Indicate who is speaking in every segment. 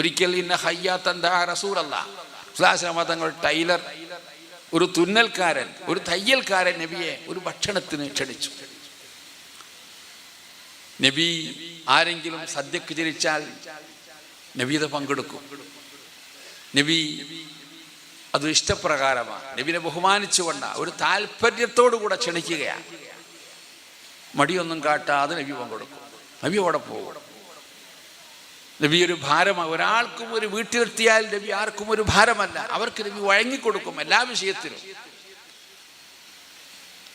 Speaker 1: ഒരിക്കൽ ഇന്ന ഹയ്യാത്തൻ ദാ റസൂലല്ലാഹ് തങ്ങൾ ടൈലർ, ഒരു തുന്നൽക്കാരൻ, ഒരു തയ്യൽക്കാരൻ നബിയെ ഒരു ഭക്ഷണത്തിന് ക്ഷണിച്ചു. നബി ആരെങ്കിലും സദ്യക്ക് ക്ഷണിച്ചാൽ നബി അത് പങ്കെടുക്കും. നബി അത് ഇഷ്ടപ്രകാരമാണ്, നബിനെ ബഹുമാനിച്ചുകൊണ്ടാണ്, ഒരു താല്പര്യത്തോടു കൂടെ ക്ഷണിക്കുകയാണ്. മടിയൊന്നും കാട്ടാതെ നബി പങ്കെടുക്കും. നബി അവിടെ പോകും. നബി ഒരു ഭാരമാണ്. ഒരാൾക്കും ഒരു വീട്ടിലെത്തിയാൽ നബി ആർക്കും ഒരു ഭാരമല്ല. അവർക്ക് നബി വഴങ്ങിക്കൊടുക്കും എല്ലാ വിഷയത്തിലും.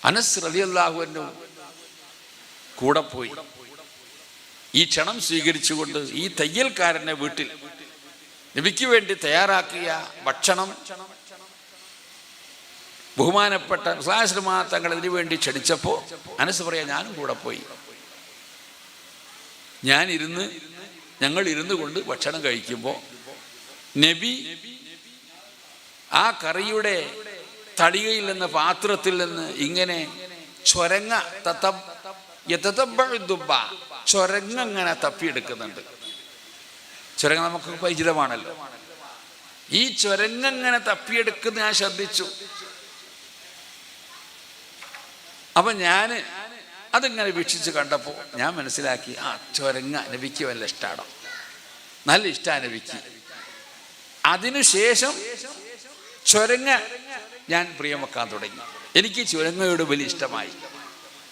Speaker 1: അനസ് റളിയല്ലാഹു അൻഹു കൂടെ പോയി. ഈ ക്ഷണം സ്വീകരിച്ചുകൊണ്ട് ഈ തയ്യൽക്കാരന്റെ വീട്ടിൽ നബിക്ക് വേണ്ടി തയ്യാറാക്കിയ ഭക്ഷണം ബഹുമാനപ്പെട്ട തങ്ങൾ ഇതിനു വേണ്ടി ക്ഷണിച്ചപ്പോൾ അനസ് പറയാ, ഞാനും കൂടെ പോയി. ഞങ്ങൾ ഇരുന്നു കൊണ്ട് ഭക്ഷണം കഴിക്കുമ്പോൾ നബി ആ കറിയുടെ തടികയിൽ നിന്ന്, പാത്രത്തിൽ നിന്ന് ഇങ്ങനെ ചൊരങ്ങനെ തപ്പിയെടുക്കുന്നുണ്ട്. ചൊരങ്ങ നമുക്ക് പരിചിതമാണല്ലോ. ഈ ചൊരങ്ങനെ തപ്പിയെടുക്കുന്ന ഞാൻ ശ്രദ്ധിച്ചു. അപ്പൊ ഞാന് അതിങ്ങനെ വീക്ഷിച്ച് കണ്ടപ്പോൾ ഞാൻ മനസ്സിലാക്കി, ആ ചൊരങ്ങ നബിക്ക് വല്ല ഇഷ്ടമാണോ, നല്ല ഇഷ്ടമാണ് നബിക്ക്. അതിനുശേഷം ചൊരങ്ങ ഞാൻ പ്രിയം വെക്കാൻ തുടങ്ങി. എനിക്ക് ചുരങ്ങയോട് വലിയ ഇഷ്ടമായി.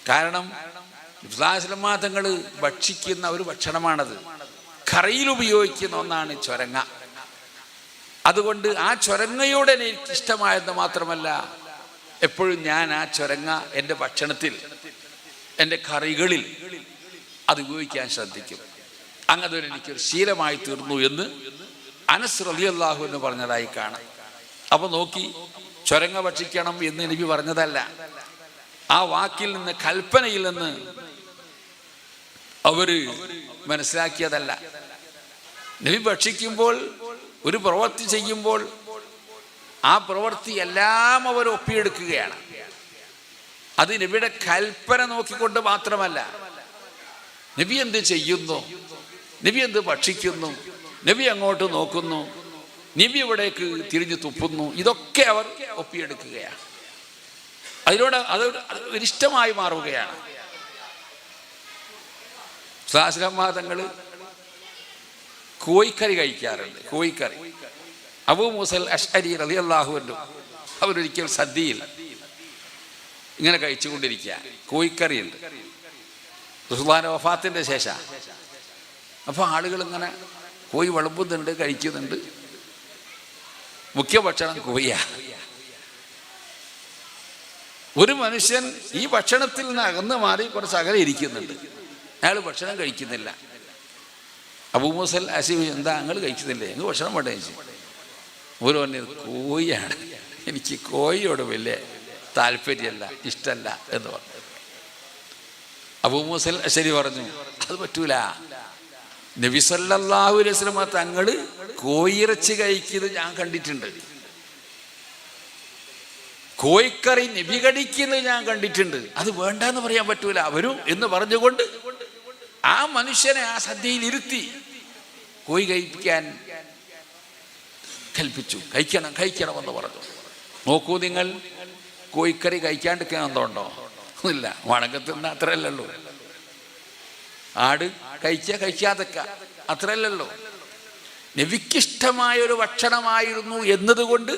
Speaker 1: കാരണം തങ്ങൾ ഭക്ഷിക്കുന്ന ഒരു ഭക്ഷണമാണത്. കറിയിൽ ഉപയോഗിക്കുന്ന ഒന്നാണ് ചൊരങ്ങ. അതുകൊണ്ട് ആ ചൊരങ്ങയോട് എനിക്ക് ഇഷ്ടമായെന്ന് മാത്രമല്ല, എപ്പോഴും ഞാൻ ആ ചൊരങ്ങ എൻ്റെ ഭക്ഷണത്തിൽ, എൻ്റെ കറികളിൽ അത് ഉപയോഗിക്കാൻ ശ്രദ്ധിക്കും. അങ്ങനെ എനിക്കൊരു ശീലമായി തീർന്നു എന്ന് അനസ് റളിയല്ലാഹു അൻഹു പറഞ്ഞതായി കാണാം. അപ്പൊ നോക്കി, ചൊരങ്ങ ഭക്ഷിക്കണം എന്ന് നബി പറഞ്ഞതല്ല, ആ വാക്കിൽ നിന്ന്, കൽപ്പനയിൽ നിന്ന് അവര് മനസ്സിലാക്കിയതല്ല. നബി ഭക്ഷിക്കുമ്പോൾ, ഒരു പ്രവൃത്തി ചെയ്യുമ്പോൾ ആ പ്രവൃത്തി എല്ലാം അവർ ഒപ്പിയെടുക്കുകയാണ്. അത് നബിയുടെ കൽപ്പന നോക്കിക്കൊണ്ട് മാത്രമല്ല, നബി എന്ത് ചെയ്യുന്നു, നബി എന്ത് ഭക്ഷിക്കുന്നു, നബി അങ്ങോട്ട് നോക്കുന്നു, നബി എവിടേക്ക് തിരിഞ്ഞു തുപ്പുന്നു, ഇതൊക്കെ അവർ ഒപ്പിയെടുക്കുകയാണ്. അതിനോട് അത് ഒരിഷ്ടമായി മാറുകയാണ്. തങ്ങൾ കോഴിക്കറി കഴിക്കാറുണ്ട്. കോഴിക്കറി അബൂ മൂസൽ അശ്അരി റളിയല്ലാഹു അൻഹു അവരൊരിക്കൽ സദ്യയിൽ ഇങ്ങനെ കഴിച്ചുകൊണ്ടിരിക്കുക. കോഴിക്കറിയുണ്ട്, റസൂലുള്ളാഹിന്റെ വഫാത്തിന്റെ ശേഷം. അപ്പോൾ ആളുകൾ ഇങ്ങനെ കോഴി വിളമ്പുന്നുണ്ട്, കഴിക്കുന്നുണ്ട്. മുഖ്യ ഭക്ഷണം കോഴിയാ. ഒരു മനുഷ്യൻ ഈ ഭക്ഷണത്തിൽ നിന്ന് അകന്ന് മാറി കുറച്ച് അകലെ ഇരിക്കുന്നുണ്ട്. അയാൾ ഭക്ഷണം കഴിക്കുന്നില്ല. അബൂ മൂസൽ അശ്അരി, എന്താ നിങ്ങൾ കഴിക്കുന്നില്ലേ, നിങ്ങൾ ഭക്ഷണം വേണ്ട കഴിച്ചു. ഒരു പറഞ്ഞത് കോഴിയാണ്, എനിക്ക് കോഴിയോട് വലിയ താല്പര്യമല്ല, ഇഷ്ടമല്ല എന്ന് പറഞ്ഞു. അബൂ മൂസൽ അശ്അരി പറഞ്ഞു, അത് പറ്റൂല, നബി സല്ലല്ലാഹു അലൈഹി വസല്ലം തങ്ങൾ കോഴിയിറച്ചി കഴിക്കുന്നത് ഞാൻ കണ്ടിട്ടുണ്ട്, കോഴിക്കറി നബി കടിക്കുന്നത് ഞാൻ കണ്ടിട്ടുണ്ട്, അത് വേണ്ടെന്ന് പറയാൻ പറ്റൂല വരും എന്ന് പറഞ്ഞുകൊണ്ട് ആ മനുഷ്യനെ ആ സദ്യയിൽ ഇരുത്തി കോഴി കഴിപ്പിക്കാൻ കൽപ്പിച്ചു. കഴിക്കണമെന്ന് പറഞ്ഞു. നോക്കൂ നിങ്ങൾ, കോഴിക്കറി കഴിക്കാണ്ടിരിക്കാൻ എന്തോണ്ടോ? ഇല്ല, വണക്കത്തിന്ന് അത്രയല്ലല്ലോ. ആട് കഴിക്കാതൊക്കെ അത്രയല്ലല്ലോ. നബിക്കിഷ്ടമായൊരു ഭക്ഷണമായിരുന്നു എന്നതുകൊണ്ട്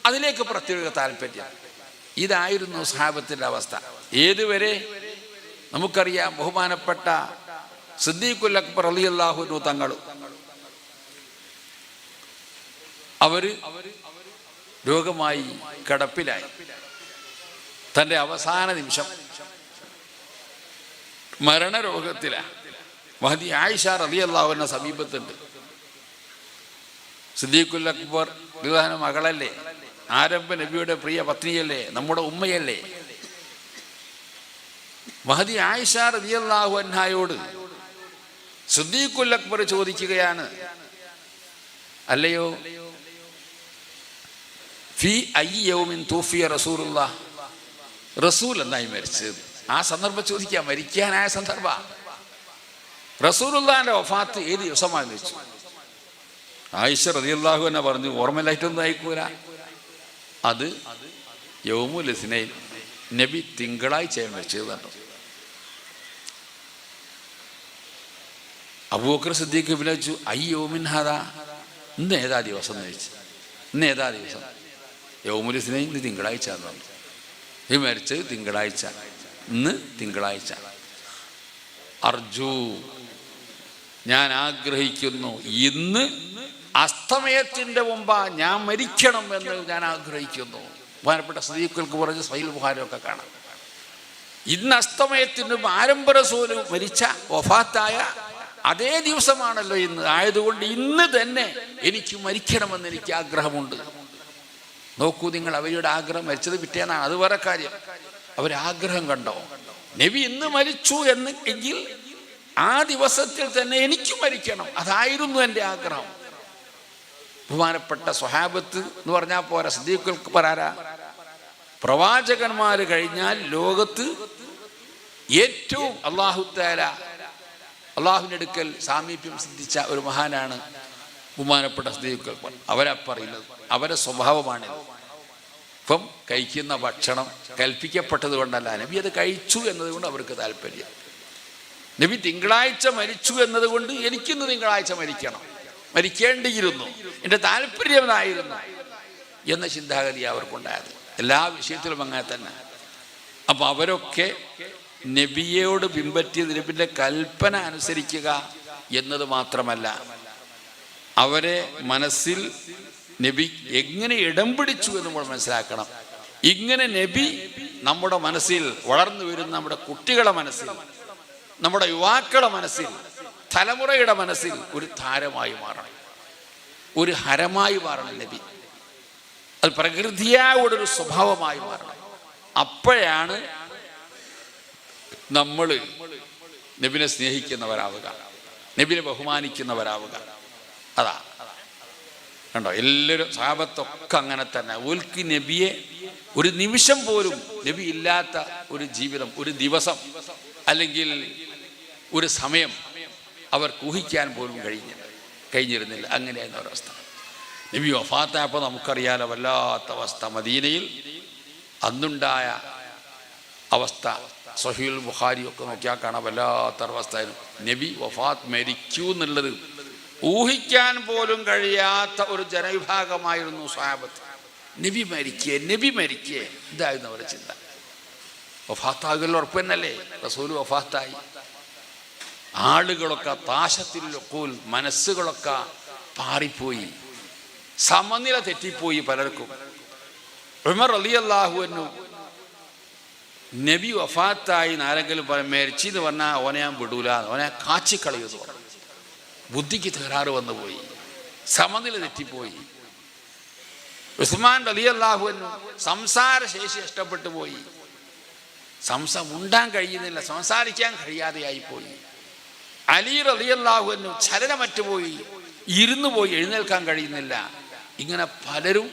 Speaker 1: അതിലേക്ക് പ്രത്യേക താല്പര്യം. ഇതായിരുന്നു സഹാബത്തിന്റെ അവസ്ഥ. ഏതുവരെ നമുക്കറിയാം, ബഹുമാനപ്പെട്ട സിദ്ദീഖുൽ അക്ബർ റളിയല്ലാഹു അൻഹു തങ്ങൾ, അവര് രോഗമായി കിടപ്പിലായി. തൻ്റെ അവസാന നിമിഷം മരണരോഗത്തിലാണ്. മഹദി ആയിഷ റളിയല്ലാഹു അൻഹ സമീപത്തുണ്ട്. സിദ്ദീഖുൽ അക്ബർ റളിയല്ലാഹു മകളല്ലേ, ആരംഭ നബിയുടെ പ്രിയ പത്നിയല്ലേ, നമ്മുടെ ഉമ്മയല്ലേ. മഹദി ആയിഷ റളിയല്ലാഹു അൻഹയോട് സിദ്ദീഖുൽ അക്ബർ ചോദിക്കുകയാണ്, അല്ലയോ, ഫി അയ്യി യൗമിൻ തൂഫിയ റസൂലുള്ളാഹ്, റസൂൽ എന്നായി മരിച്ചത്. ആ സന്ദർഭം ചോദിക്കുക, മരിക്കാനായ സന്ദർഭ. റസൂലുള്ളാഹിന്റെ വഫാത്ത് ഏത് ദിവസമായി വെച്ചു? ആയിഷ റളിയല്ലാഹു അൻഹ പറഞ്ഞു, ഓർമ്മയിലായിട്ടൊന്നും അയക്കൂല. അത് യൗമുൽ ഇസ്നൈൻ, നബി തിങ്കളാഴ്ചയാണ് മരിച്ചത് കണ്ടു. അബൂബക്കർ സിദ്ദീഖ് വിളിച്ചു, യൗമിൻ ഹാദാ, ഇന്ന് ഏതാ ദിവസം എന്ന് ചോദിച്ചു. ഇന്ന് ഏതാ ദിവസം? യൗമുൽ ഇസ്നൈൻ, ഇന്ന് തിങ്കളാഴ്ച എന്ന് പറഞ്ഞു. ഈ മരിച്ചത് തിങ്കളാഴ്ച, ഇന്ന് തിങ്കളാഴ്ച. അർജു, ഞാൻ ആഗ്രഹിക്കുന്നു, ഇന്ന് അസ്തമയത്തിന്റെ മുമ്പാ ഞാൻ മരിക്കണം എന്ന് ഞാൻ ആഗ്രഹിക്കുന്നു. ബഹുമാനപ്പെട്ട സിദ്ദീഖുകൾക്ക് പറഞ്ഞ് സഹീഹുൽ ബുഖാരിയൊക്കെ കാണാം. ഇന്ന് അസ്തമയത്തിന് ആരംഭ റസൂൽ മരിച്ച വഫാത്തായ അതേ ദിവസമാണല്ലോ ഇന്ന്. ആയതുകൊണ്ട് ഇന്ന് തന്നെ എനിക്ക് മരിക്കണമെന്ന് എനിക്ക് ആഗ്രഹമുണ്ട്. നോക്കൂ നിങ്ങൾ, അവരുടെ ആഗ്രഹം, മരിച്ചത് പിറ്റേന്നാണ്, അത് വേറെ കാര്യം. അവരാഗ്രഹം കണ്ടോ, നബി ഇന്ന് മരിച്ചു എങ്കിൽ ആ ദിവസത്തിൽ തന്നെ എനിക്ക് മരിക്കണം, അതായിരുന്നു എൻ്റെ ആഗ്രഹം. ബഹുമാനപ്പെട്ട സ്വഹാബത്ത് എന്ന് പറഞ്ഞാൽ പോരാ, സിദ്ദീഖുകൾക്ക് പറയാ, പ്രവാചകന്മാർ കഴിഞ്ഞാൽ ലോകത്ത് ഏറ്റവും അള്ളാഹുവിൻ്റെ അടുക്കൽ സാമീപ്യം സിദ്ധിച്ച ഒരു മഹാനാണ് ബഹുമാനപ്പെട്ട സിദ്ദീഖുകൾ. അവരപ്പറയുന്നത്, അവരെ സ്വഭാവമാണിത്. ഇപ്പം കഴിക്കുന്ന ഭക്ഷണം കൽപ്പിക്കപ്പെട്ടത് കൊണ്ടല്ല, നബി അത് കഴിച്ചു എന്നതുകൊണ്ട് അവർക്ക് താല്പര്യം. നബി തിങ്കളാഴ്ച മരിച്ചു എന്നതുകൊണ്ട് എനിക്കിന്ന് തിങ്കളാഴ്ച മരിക്കേണ്ടിയിരുന്നു, എൻ്റെ താല്പര്യം അതായിരുന്നു എന്ന ചിന്താഗതി അവർക്കുണ്ടായത്. എല്ലാ വിഷയത്തിലും അങ്ങനെ തന്നെ. അപ്പം അവരൊക്കെ നബിയോട് പിൻപറ്റിയത്, നബിൻ്റെ കൽപ്പന അനുസരിക്കുക എന്നത് മാത്രമല്ല, അവരെ മനസ്സിൽ നബി എങ്ങനെ ഇടം പിടിച്ചു എന്ന് നമ്മൾ മനസ്സിലാക്കണം. ഇങ്ങനെ നബി നമ്മുടെ മനസ്സിൽ വളർന്നു വരുന്ന നമ്മുടെ കുട്ടികളുടെ മനസ്സിൽ, നമ്മുടെ യുവാക്കളുടെ മനസ്സിൽ, തലമുറയുടെ മനസ്സിൽ ഒരു താരമായി മാറണം, ഒരു ഹരമായി മാറണം നബി. അത് പ്രകൃതിയോടൊരു സ്വഭാവമായി മാറണം. അപ്പോഴാണ് നമ്മൾ നബിനെ സ്നേഹിക്കുന്നവരാവുക, നബിനെ ബഹുമാനിക്കുന്നവരാവുക. അതാ കണ്ടോ, എല്ലാവരും സഹാബത്തൊക്കെ അങ്ങനെ തന്നെ. ഓൽക്ക് നബിയെ ഒരു നിമിഷം പോലും നബി ഇല്ലാത്ത ഒരു ജീവിതം, ഒരു ദിവസം അല്ലെങ്കിൽ ഒരു സമയം അവർക്ക് ഊഹിക്കാൻ പോലും കഴിഞ്ഞിരുന്നില്ല. അങ്ങനെയായിരുന്ന ഒരവസ്ഥ. നബി വഫാത്തായപ്പോൾ നമുക്കറിയാലോ, വല്ലാത്ത അവസ്ഥ. മദീനയിൽ അന്നുണ്ടായ അവസ്ഥ സഹീഹുൽ ബുഖാരിയൊക്കെ നോക്കിയാൽ കാണാം, വല്ലാത്തൊരവസ്ഥയായിരുന്നു. നബി വഫാത്ത് മരിക്കൂ എന്നുള്ളത് ഊഹിക്കാൻ പോലും കഴിയാത്ത ഒരു ജനവിഭാഗമായിരുന്നു സ്വഹാബത്ത്. നബി മരിക്കേ ഇതായിരുന്നു അവരുടെ ചിന്ത. വഫാത്താകൽ ഉറപ്പ് തന്നെയല്ലേ, റസൂൽ വഫാത്തായി. ആളുകളൊക്കെ താശത്തിൽ മനസ്സുകളൊക്കെ പാറിപ്പോയി, സമനില തെറ്റിപ്പോയി പലർക്കും. ഉമർ റളിയല്ലാഹു അൻഹു നബി വഫാത്തായി ആരെങ്കിലും മരിച്ചെന്ന് പറഞ്ഞാൽ ഓനെ ഞാൻ വിടൂല, ഓനെ കാച്ചിക്കളയുന്നു പറഞ്ഞു. ബുദ്ധിക്ക് തകരാറ് വന്നു പോയി, സമനില തെറ്റിപ്പോയി. ഉസ്മാൻ റളിയല്ലാഹു അൻഹു സംസാരശേഷി നഷ്ടപ്പെട്ടു പോയി, മുണ്ടാൻ കഴിയുന്നില്ല, സംസാരിക്കാൻ കഴിയാതെയായി പോയി. അലി റളിയല്ലാഹു അൻഹു ചലനമറ്റുപോയി, ഇരുന്നു പോയി, എഴുന്നേൽക്കാൻ കഴിയുന്നില്ല. ഇങ്ങനെ പലരും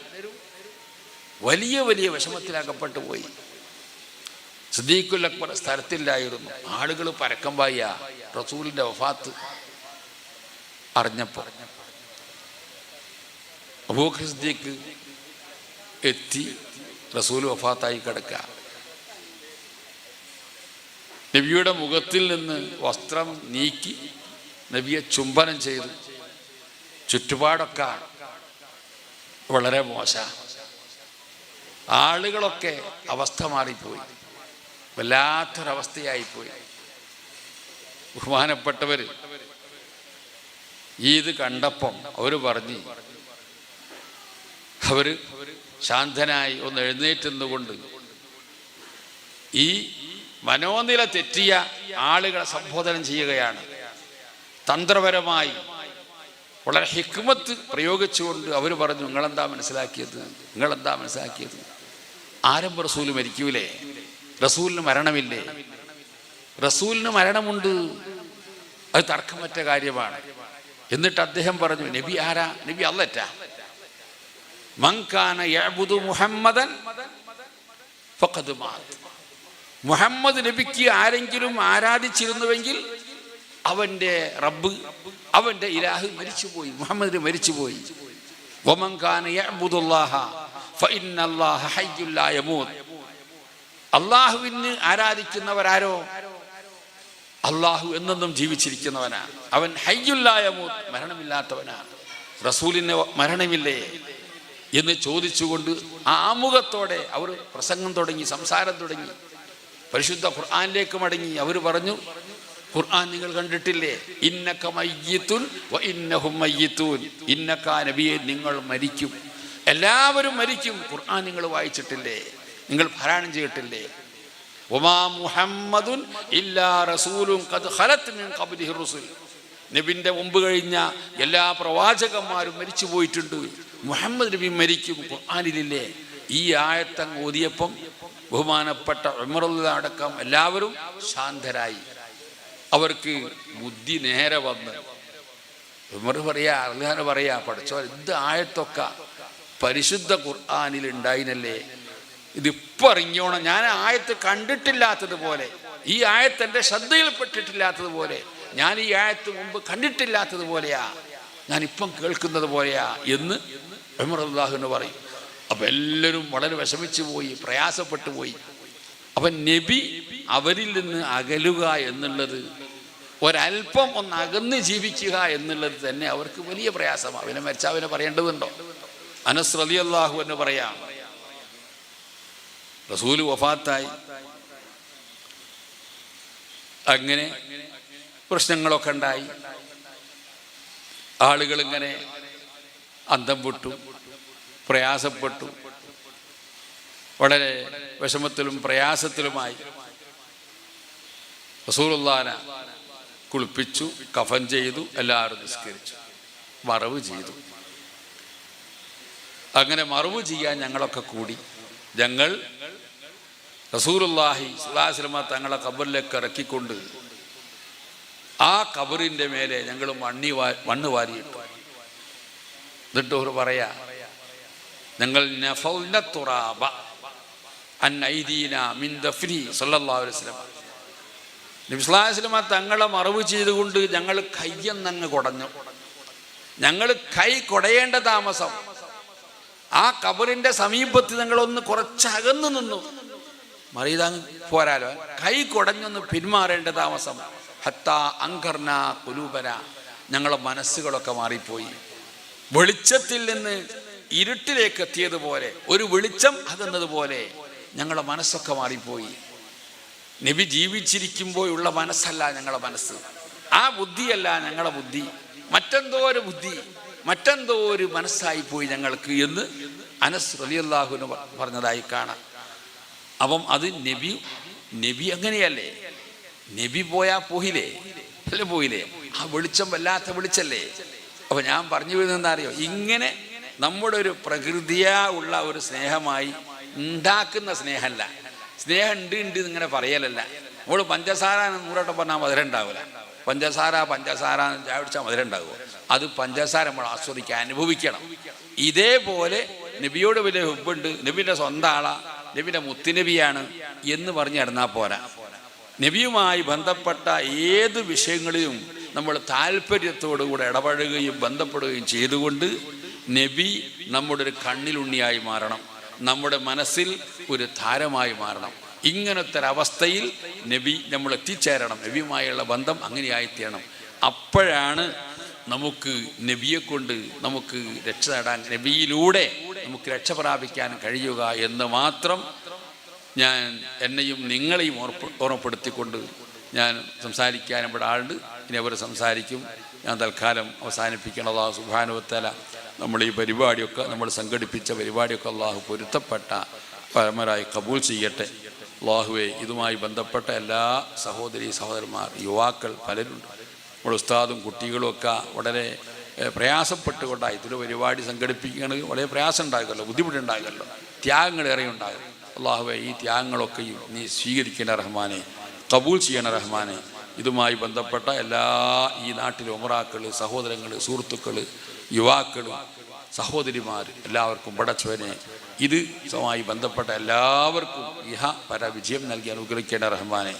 Speaker 1: വലിയ വലിയ വിഷമത്തിലകപ്പെട്ടു പോയി. സിദ്ദീഖുൽ അക്ബർ സ്ഥലത്തില്ലായിരുന്നു. ആളുകൾ പരക്കം പായ റസൂലിന്റെ വഫാത്ത് അറിഞ്ഞപ്പോൾ അബൂബക്കർ സിദ്ദീഖ് എത്തി. റസൂൽ വഫാത്തായി കിടക്കുക. നബിയുടെ മുഖത്തിൽ നിന്ന് വസ്ത്രം നീക്കി നബിയെ ചുംബനം ചെയ്തു. ചുറ്റുപാടൊക്കെ വളരെ മോശം. ആളുകളൊക്കെ അവസ്ഥ മാറിപ്പോയി, വല്ലാത്തൊരവസ്ഥയായിപ്പോയി. ബഹുമാനപ്പെട്ടവർ ഇത് കണ്ടപ്പം അവർ പറഞ്ഞ്, അവർ ശാന്തനായി ഒന്ന് എഴുന്നേറ്റുന്നുകൊണ്ട് ഈ മനോനില തെറ്റിയ ആളുകളെ സംബോധന ചെയ്യുകയാണ്. തന്ത്രപരമായി വളരെ ഹിക്മത്ത് പ്രയോഗിച്ചുകൊണ്ട് അവർ പറഞ്ഞു, നിങ്ങളെന്താ മനസ്സിലാക്കിയത്? ആരംഭ റസൂൽ മരിക്കൂലേ? റസൂലിന് മരണമില്ലേ? റസൂലിന് മരണമുണ്ട്, അത് തർക്കമറ്റ കാര്യമാണ്. എന്നിട്ട് അദ്ദേഹം പറഞ്ഞു, നബി ആരാ? നബി അല്ലറ്റാ. മൻ കാന യഅ്ബുദു മുഹമ്മദൻ ഫഖദ് മാത്. മുഹമ്മദ് നബിക്ക് ആരെങ്കിലും ആരാധിച്ചിരുന്നുവെങ്കിൽ അവൻ്റെ റബ്ബ്, അവൻ്റെ ഇലാഹ് മരിച്ചുപോയി, മുഹമ്മദ് മരിച്ചുപോയി. വമൻ കാന യഅ്ബുദുല്ലാഹ ഫഇന്നല്ലാഹ ഹയ്യുൻ ലാ യമൂത്. അല്ലാഹുവിനെ ആരാധിക്കുന്നവരാരോ അല്ലാഹു എന്നെന്നും ജീവിച്ചിരിക്കുന്നവനാണ്. അവൻ ഹയ്യുൻ ലാ യമൂത്, മരണമില്ലാത്തവനാണ്. റസൂലിന് മരണമില്ലേ എന്ന് ചോദിച്ചുകൊണ്ട് ആമുഖത്തോടെ അവർ പ്രസംഗം തുടങ്ങി, സംസാരം തുടങ്ങി. പരിശുദ്ധ ഖുർആനിലേക്ക് മടങ്ങി. അവർ പറഞ്ഞു, ഖുർആൻ നിങ്ങൾ കണ്ടിട്ടില്ലേ? ഇന്നക മയ്യിത്തുൻ വ ഇന്നഹും മയ്യിത്തൂൻ. ഇന്നക നബിയെ, നിങ്ങൾ മരിക്കും, എല്ലാവരും മരിക്കും. ഖുർആൻ നിങ്ങൾ വായിച്ചിട്ടില്ലേ? നിങ്ങൾ പാരായണം ചെയ്തിട്ടില്ലേ? വമാ മുഹമ്മദുൻ ഇല്ലാ റസൂലുൻ ഖദ് ഖലത് മിൻ ഖബ്ലിഹി റുസുൽ. നബിന്റെ മുമ്പ് കഴിഞ്ഞ എല്ലാ പ്രവാചകന്മാരും മരിച്ചു പോയിട്ടുണ്ട്. മുഹമ്മദ് നബി മരിക്കും. ഖുർആനിലില്ലേ? ഈ ആയത്തങ്ങ് ഓതിയപ്പം ബഹുമാനപ്പെട്ട ഉമറുള്ള അടക്കം എല്ലാവരും ശാന്തരായി. അവർക്ക് ബുദ്ധി നേരെ വന്ന് ഉമർ പറയാ, അള്ളാഹു പറയാ, പഠിച്ചോ, ഇത് ആയത്തൊക്കെ പരിശുദ്ധ ഖുർആനിൽ ഉണ്ടായിനല്ലേ? ഇതിപ്പോൾ അറിഞ്ഞോണം. ഞാൻ ആയത്ത് കണ്ടിട്ടില്ലാത്തതുപോലെ, ഈ ആയത്ത് എൻ്റെ ശ്രദ്ധയിൽപ്പെട്ടിട്ടില്ലാത്തതുപോലെ, ഞാൻ ഈ ആയത്ത് മുമ്പ് കണ്ടിട്ടില്ലാത്തതുപോലെയാ, ഞാൻ ഇപ്പം കേൾക്കുന്നത് പോലെയാ എന്ന് ഉമർ അള്ളാഹുവിന് പറയും. അപ്പം എല്ലാവരും വളരെ വിഷമിച്ചു പോയി, പ്രയാസപ്പെട്ടു പോയി. അപ്പം നബി അവരിൽ നിന്ന് അകലുക എന്നുള്ളത്, ഒരല്പം ഒന്ന് അകന്ന് ജീവിക്കുക എന്നുള്ളത് തന്നെ അവർക്ക് വലിയ പ്രയാസമാണ്. അവനെ മരിച്ച അവനെ പറയേണ്ടതുണ്ടോ? അനസ് റളിയല്ലാഹു എന്ന് പറയാം, റസൂല് വഫാത്തായി. അങ്ങനെ പ്രശ്നങ്ങളൊക്കെ ഉണ്ടായി. ആളുകൾ ഇങ്ങനെ അന്തം വിട്ടു, പ്രയാസപ്പെട്ടു, വളരെ വിഷമത്തിലും പ്രയാസത്തിലുമായി. റസൂലുള്ളാഹിനെ കുളിപ്പിച്ചു, കഫൻ ചെയ്തു, എല്ലാവരും നിസ്കരിച്ചു, മറവ് ചെയ്തു. അങ്ങനെ മറവ് ചെയ്യാൻ ഞങ്ങളൊക്കെ കൂടി. ഞങ്ങൾ റസൂലുള്ളാഹി സ്വല്ലല്ലാഹു അലൈഹി വസല്ലം തങ്ങളെ ഖബറിലേക്ക് ഇറക്കിക്കൊണ്ട് ആ ഖബറിൻ്റെ മേലെ ഞങ്ങൾ മണ്ണ് വാരിയിട്ടു. എന്നിട്ട് ഒരു പറയാ, ഞങ്ങൾ നഫൗന തുറാബ അൻ ഐദീന മിൻ ദഫ്നി സല്ലല്ലാഹു അലൈഹി വസല്ലം. നബി സല്ലല്ലാഹു അലൈഹി വസല്ലം തങ്ങളെ മറവ് ചെയ്തുകൊണ്ട് ഞങ്ങൾ കയ്യെന്നങ്ങ് കുടഞ്ഞു. ഞങ്ങൾ കൈ കുടയേണ്ട താമസം. ആ ഖബറിന്റെ സമീപത്ത് ഞങ്ങളൊന്ന് കുറച്ചകന്നു നിന്നു. മറിയതാ പോരാലോ, കൈ കുടഞ്ഞൊന്ന് പിന്മാറേണ്ട താമസം. ഹത്താ അങ്കർന ഖുലൂബന, ഞങ്ങളെ മനസ്സുകളൊക്കെ മാറിപ്പോയി. വെളിച്ചത്തിൽ നിന്ന് ഇരുട്ടിലേക്ക് എത്തിയതുപോലെ, ഒരു വെളിച്ചം അകന്നതുപോലെ ഞങ്ങളെ മനസ്സൊക്കെ മാറിപ്പോയി. നബി ജീവിച്ചിരിക്കുമ്പോഴുള്ള മനസ്സല്ല ഞങ്ങളെ മനസ്സ്, ആ ബുദ്ധിയല്ല ഞങ്ങളെ ബുദ്ധി, മറ്റെന്തോ ഒരു ബുദ്ധി, മറ്റെന്തോ ഒരു മനസ്സായിപ്പോയി ഞങ്ങൾക്ക് എന്ന് അനസ് റളിയല്ലാഹു അൻഹു പറഞ്ഞതായി കാണാം. അപ്പം അത് നബി അങ്ങനെയല്ലേ? നബി പോയാ പോയില്ലേ? അല്ലേ, പോയില്ലേ? ആ വെളിച്ചം വല്ലാത്ത വെളിച്ചല്ലേ? അപ്പൊ ഞാൻ പറഞ്ഞു വരുന്നത് അറിയോ, ഇങ്ങനെ നമ്മുടെ ഒരു പ്രകൃതിയാ ഉള്ള ഒരു സ്നേഹമായി ഉണ്ടാക്കുന്ന സ്നേഹമല്ല. സ്നേഹം ഉണ്ട് ഇങ്ങനെ പറയലല്ല. നമ്മൾ പഞ്ചസാര 100 വട്ടം പറഞ്ഞാൽ മധുരം ഉണ്ടാവില്ല. പഞ്ചസാര ചായ കുടിച്ചാൽ മധുരം ഉണ്ടാകുമോ? അത് പഞ്ചസാര നമ്മൾ ആസ്വദിക്കാൻ അനുഭവിക്കണം. ഇതേപോലെ നബിയോട് വലിയ ഹുബ്ബുണ്ട്, നബിയുടെ സ്വന്തം ആളാ, നബിയുടെ മുത്തുനബിയാണ് എന്ന് പറഞ്ഞു നടന്നാൽ പോരാ. നബിയുമായി ബന്ധപ്പെട്ട ഏത് വിഷയങ്ങളിലും നമ്മൾ താല്പര്യത്തോടുകൂടെ ഇടപഴകുകയും ബന്ധപ്പെടുകയും ചെയ്തുകൊണ്ട് നബി നമ്മുടെ ഒരു കണ്ണിലുണ്ണിയായി മാറണം, നമ്മുടെ മനസ്സിൽ ഒരു താരമായി മാറണം. ഇങ്ങനത്തെ ഒരവസ്ഥയിൽ നബി നമ്മൾ എത്തിച്ചേരണം. നബിയുമായുള്ള ബന്ധം അങ്ങനെയായിത്തീരണം. അപ്പോഴാണ് നമുക്ക് നബിയെ കൊണ്ട് നമുക്ക് രക്ഷ നേടാൻ, നബിയിലൂടെ നമുക്ക് രക്ഷ പ്രാപിക്കാൻ കഴിയുക എന്ന് മാത്രം ഞാൻ എന്നെയും നിങ്ങളെയും ഓർമ്മപ്പെടുത്തിക്കൊണ്ട് ഞാൻ സംസാരിക്കാൻ ഇവിടെ ആളുണ്ട്. ഇനി അവർ സംസാരിക്കും. ഞാൻ തൽക്കാലം അവസാനിപ്പിക്കണം. അല്ലാഹു സുബ്ഹാനഹു വ തആല നമ്മൾ ഈ പരിപാടിയൊക്കെ, നമ്മൾ സംഘടിപ്പിച്ച പരിപാടിയൊക്കെ അള്ളാഹു പൊരുത്തപ്പെട്ട പരമരായി കബൂൽ ചെയ്യട്ടെ. അള്ളാഹുവെ, ഇതുമായി ബന്ധപ്പെട്ട എല്ലാ സഹോദരന്മാർ, യുവാക്കൾ പലരുണ്ട്. നമ്മുടെ ഉസ്താദും കുട്ടികളും ഒക്കെ വളരെ പ്രയാസപ്പെട്ടുകൊണ്ടായി ഇതൊരു പരിപാടി സംഘടിപ്പിക്കുകയാണെങ്കിൽ വളരെ പ്രയാസം ഉണ്ടാകുമല്ലോ, ബുദ്ധിമുട്ടുണ്ടാകുമല്ലോ, ത്യാഗങ്ങളേറെ ഉണ്ടാകും. അള്ളാഹുവെ, ഈ ത്യാഗങ്ങളൊക്കെയും നീ സ്വീകരിക്കേണ്ട റഹ്മാനെ, കബൂൽ ചെയ്യണ റഹ്മാനെ. ഇതുമായി ബന്ധപ്പെട്ട എല്ലാ ഈ നാട്ടിലെ ഉമറാക്കൾ, സഹോദരങ്ങൾ, സുഹൃത്തുക്കൾ, യുവാക്കൾ, സഹോദരിമാർ എല്ലാവർക്കും പടച്ചവനെ ഇതുമായി ബന്ധപ്പെട്ട എല്ലാവർക്കും ഇഹ പര വിജയം നൽകി അനുഗ്രഹിക്കേണ്ട റഹ്മാനെ.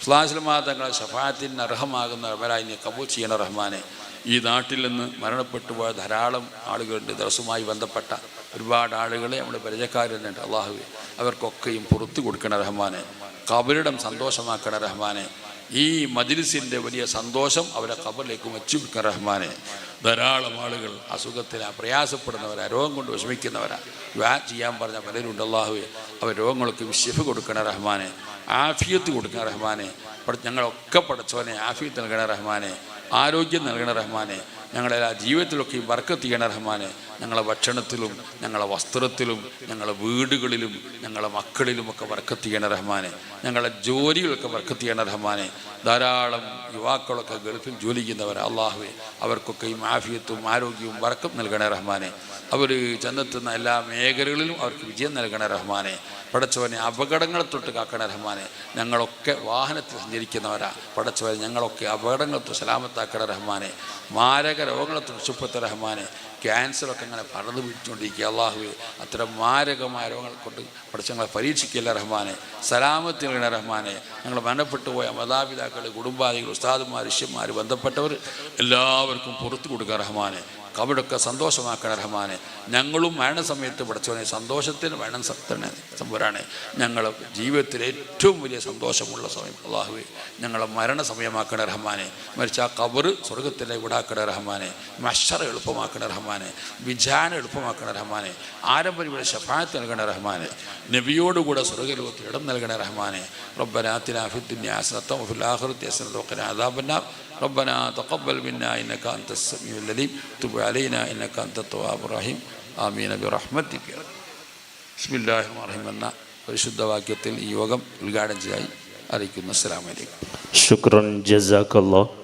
Speaker 1: സ്വല്ലല്ലാഹു തങ്ങളുടെ ശഫാഅത്തിന് അർഹമാകുന്നവരായി നീ കബൂൽ ചെയ്യണ റഹ്മാനെ. ഈ നാട്ടിൽ നിന്ന് മരണപ്പെട്ടു പോയ ധാരാളം ആളുകളുണ്ട്. ദർസുമായി ബന്ധപ്പെട്ട ഒരുപാട് ആളുകളെ നമ്മുടെ പരിചയക്കാരുണ്ട്. അള്ളാഹുവേ അവർക്കൊക്കെയും പുറത്തു കൊടുക്കണ റഹ്മാനെ. ഖബറിടം സന്തോഷമാക്കണ റഹ്മാനെ. ഈ മജ്ലിസിൻ്റെ വലിയ സന്തോഷം അവരെ ഖബറിലേക്ക് വച്ചു കൊടുക്കണ റഹ്മാനെ. ധാരാളം ആളുകൾ അസുഖത്തിൽ പ്രയാസപ്പെടുന്നവരാ, രോഗം കൊണ്ട് വിഷമിക്കുന്നവരാ, ദുആ ചെയ്യാൻ പറഞ്ഞ പലരുണ്ട്. അള്ളാഹുവേ അവർ രോഗങ്ങൾക്ക് ശിഫ കൊടുക്കണ റഹ്മാനെ, ആഫിയത്ത് കൊടുക്കണ റഹ്മാനെ. ഞങ്ങളൊക്കെ പടച്ചോനെ ആഫിയത്ത് നൽകണ റഹ്മാനെ, ആരോഗ്യം നൽകണ റഹ്മാനെ. ഞങ്ങളെല്ലാ ജീവിതത്തിലൊക്കെയും ബർക്കത്ത് ചെയ്യണ റഹ്മാനെ. ഞങ്ങളെ ഭക്ഷണത്തിലും ഞങ്ങളെ വസ്ത്രത്തിലും ഞങ്ങളെ വീടുകളിലും ഞങ്ങളെ മക്കളിലുമൊക്കെ ബർക്കത്ത് ചെയ്യണ റഹ്മാനെ. ഞങ്ങളെ ജോലികളൊക്കെ ബർക്കത്ത് ചെയ്യണ റഹ്മാനെ. ധാരാളം യുവാക്കളൊക്കെ ഗൾഫിൽ ജോലി ചെയ്യുന്നവരാണ്. അള്ളാഹുവേ അവർക്കൊക്കെയും ആഫിയത്തും ആരോഗ്യവും ബർക്കത്ത് നൽകണ റഹ്മാനെ. അവർ ചെന്നെത്തുന്ന എല്ലാ മേഖലകളിലും അവർക്ക് വിജയം നൽകണ റഹ്മാനെ. പടച്ചവനെ അപകടങ്ങളെ തൊട്ട് കാക്കണ റഹ്മാനെ. ഞങ്ങളൊക്കെ വാഹനത്തിൽ സഞ്ചരിക്കുന്നവരാ. പടച്ചവനെ ഞങ്ങളൊക്കെ അപകടങ്ങളെ തൊട്ട് സലാമത്താക്കണ റഹ്മാനെ. മാരക രോഗങ്ങളെ തൊട്ട് രക്ഷപ്പെടുത്ത റഹ്മാനെ. ക്യാൻസറൊക്കെ അങ്ങനെ പടർന്നു പിടിച്ചുകൊണ്ടിരിക്കുക. അള്ളാഹുവേ അത്തരം മാരകമായ രോഗങ്ങൾ കൊണ്ട് പഠിച്ചങ്ങളെ പരീക്ഷിക്കില്ല റഹ്മാനെ. സലാമത്ത് നൽകണ റഹ്മാനെ. ഞങ്ങൾ മരണപ്പെട്ടു പോയ മാതാപിതാക്കൾ, കുടുംബാദികൾ, ഉസ്താദുമാർ, ശിഷ്യന്മാർ, ബന്ധപ്പെട്ടവർ എല്ലാവർക്കും പുറത്തു കൊടുക്കുക റഹ്മാനെ. കബറൊക്കെ സന്തോഷമാക്കണ റഹ്മാനെ. ഞങ്ങളും മരണസമയത്ത് പഠിച്ചവനെ സന്തോഷത്തിന് മരണം തന്നെ സംഭവരാണ്. ഞങ്ങൾ ജീവിതത്തിൽ ഏറ്റവും വലിയ സന്തോഷമുള്ള സമയം അള്ളാഹുവേ ഞങ്ങളെ മരണസമയമാക്കണ റഹ്മാനെ. മരിച്ച ആ കബറ് സ്വർഗത്തിലെ വിടാക്കണ റഹ്മാനെ. മഹ്ശർ എളുപ്പമാക്കണ റഹ്മാനെ. വിജാന എളുപ്പമാക്കണ റഹ്മാനെ. ആരംഭരിയുടെ ശഫാഅത്ത് നൽകണ റഹ്മാനെ. നബിയോടുകൂടെ സ്വർഗ്ഗലോകത്തിൽ ഇടം നൽകണ റഹ്മാനെ. റബ്ബനാ ആതിനാ ഫിദ്ദുനിയാ ഹസനത്തൻ വഫിൽ ആഖിറതി ഹസനത്തൻ വഖിനാ അദാബന്നാർ. ربنا تقبل منا إنك أنت السميع العليم تب علينا إنك أنت التواب الرحيم آمين برحمتك. بسم الله الرحمن الرحيم എന്ന പരിശുദ്ധവാക്യത്തിൽ ഈ യോഗം ഉദ്ഘാടനം ചെയ്തായി അറിയിക്കുന്നു. അസ്സലാമു അലൈക്കും.
Speaker 2: ശുക്രൻ ജസാക്കല്ലാഹ്.